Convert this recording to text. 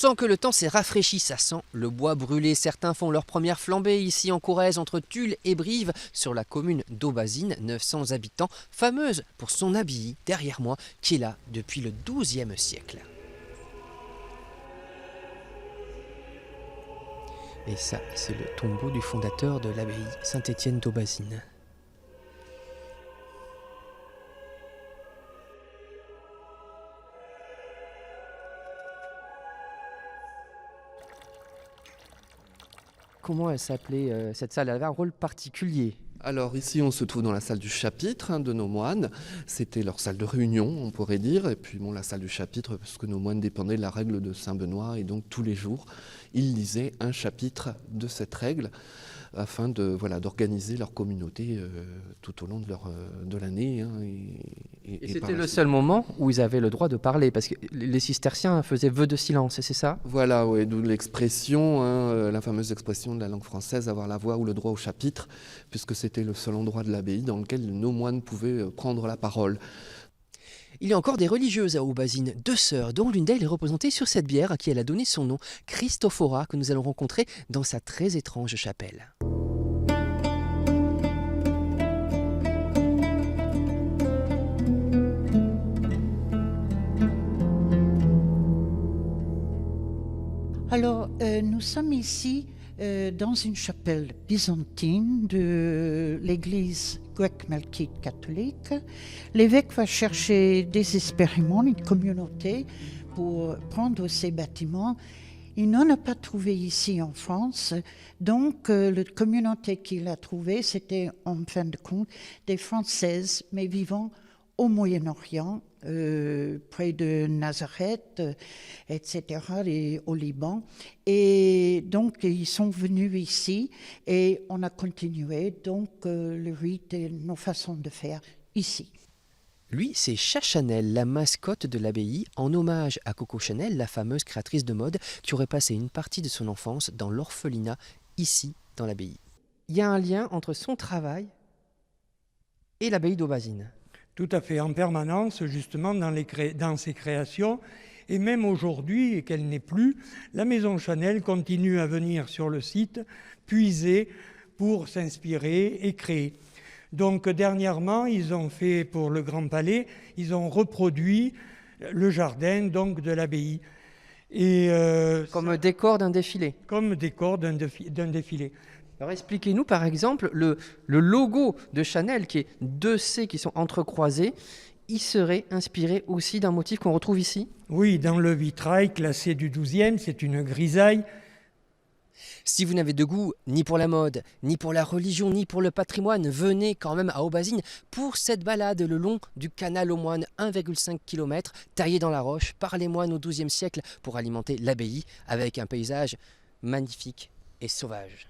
Sans que le temps s'est rafraîchi, ça sent le bois brûlé. Certains font leur première flambée ici en Corrèze, entre Tulle et Brive, sur la commune d'Aubazine, 900 habitants, fameuse pour son abbaye, derrière moi, qui est là depuis le XIIe siècle. Et ça, c'est le tombeau du fondateur de l'abbaye Saint-Étienne d'Aubazine. Comment elle s'appelait cette salle? Elle avait un rôle particulier. Alors ici on se trouve dans la salle du chapitre de nos moines, c'était leur salle de réunion on pourrait dire, et puis bon la salle du chapitre parce que nos moines dépendaient de la règle de Saint-Benoît et donc tous les jours ils lisaient un chapitre de cette règle afin d'organiser leur communauté tout au long de l'année. Et c'était le seul moment où ils avaient le droit de parler, parce que les cisterciens faisaient vœu de silence, c'est ça? Voilà, ouais, d'où l'expression, la fameuse expression de la langue française, avoir la voix ou le droit au chapitre, puisque c'était le seul endroit de l'abbaye dans lequel nos moines pouvaient prendre la parole. Il y a encore des religieuses à Aubazine, deux sœurs, dont l'une d'elles est représentée sur cette bière à qui elle a donné son nom, Christophora, que nous allons rencontrer dans sa très étrange chapelle. Alors, nous sommes ici dans une chapelle byzantine de l'église grecque-melkite catholique. L'évêque va chercher désespérément une communauté pour prendre ces bâtiments. Il n'en a pas trouvé ici en France, donc la communauté qu'il a trouvée, c'était en fin de compte des Françaises, mais vivant au Moyen-Orient, près de Nazareth, etc., et au Liban. Et donc, ils sont venus ici et on a continué donc le rite et nos façons de faire ici. Lui, c'est Chachanel, la mascotte de l'abbaye, en hommage à Coco Chanel, la fameuse créatrice de mode qui aurait passé une partie de son enfance dans l'orphelinat, ici, dans l'abbaye. Il y a un lien entre son travail et l'abbaye d'Aubazine. Tout à fait, en permanence, justement, dans ses créations. Et même aujourd'hui, et qu'elle n'est plus, la Maison Chanel continue à venir sur le site, puiser pour s'inspirer et créer. Donc dernièrement, ils ont fait pour le Grand Palais, ils ont reproduit le jardin donc, de l'abbaye. Comme décor d'un défilé. Comme décor d'un défilé. Alors expliquez-nous par exemple le logo de Chanel, qui est deux C qui sont entrecroisés, il serait inspiré aussi d'un motif qu'on retrouve ici? Oui, dans le vitrail classé du XIIe, c'est une grisaille. Si vous n'avez de goût ni pour la mode, ni pour la religion, ni pour le patrimoine, venez quand même à Aubazine pour cette balade le long du canal aux moines, 1,5 km, taillé dans la roche par les moines au XIIe siècle pour alimenter l'abbaye avec un paysage magnifique et sauvage.